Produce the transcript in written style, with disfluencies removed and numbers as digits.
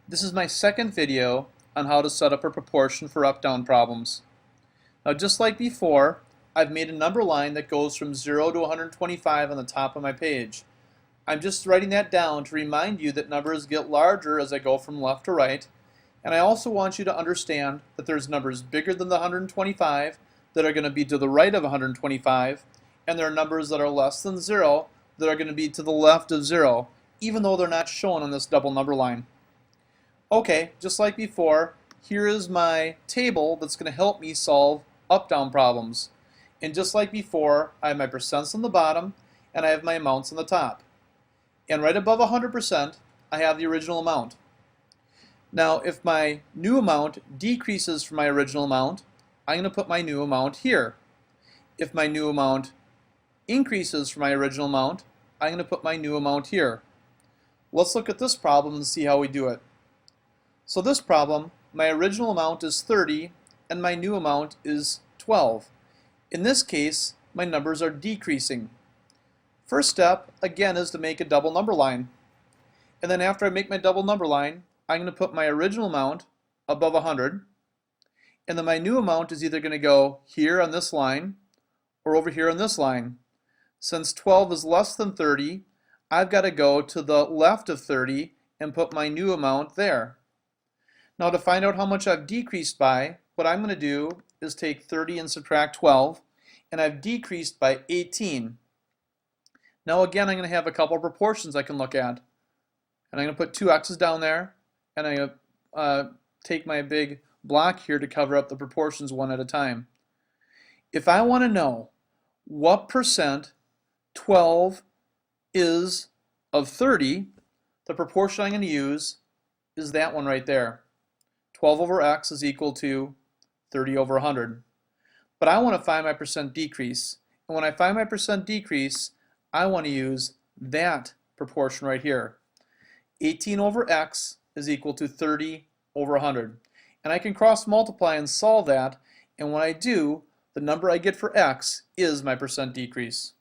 This is my second video on how to set up a proportion for up-down problems. Now just like before, I've made a number line that goes from 0 to 125 on the top of my page. I'm just writing that down to remind you that numbers get larger as I go from left to right, and I also want you to understand that there's numbers bigger than the 125 that are going to be to the right of 125, and there are numbers that are less than 0 that are going to be to the left of 0, even though they're not shown on this double number line. Okay, just like before, here is my table that's going to help me solve up-down problems. And just like before, I have my percents on the bottom and I have my amounts on the top. And right above 100%, I have the original amount. Now, if my new amount decreases from my original amount, I'm going to put my new amount here. If my new amount increases from my original amount, I'm going to put my new amount here. Let's look at this problem and see how we do it. So this problem, my original amount is 30 and my new amount is 12. In this case, my numbers are decreasing. First step, again, is to make a double number line. And then after I make my double number line, I'm going to put my original amount above 100. And then my new amount is either going to go here on this line or over here on this line. Since 12 is less than 30, I've got to go to the left of 30 and put my new amount there. Now to find out how much I've decreased by, what I'm going to do is take 30 and subtract 12, and I've decreased by 18. Now again, I'm going to have a couple of proportions I can look at. And I'm going to put two x's down there, and I'm going to take my big block here to cover up the proportions one at a time. If I want to know what percent 12 is of 30, the proportion I'm going to use is that one right there. 12 over x is equal to 30 over 100. But I want to find my percent decrease. And when I find my percent decrease, I want to use that proportion right here. 18 over x is equal to 30 over 100. And I can cross multiply and solve that, and when I do, the number I get for x is my percent decrease.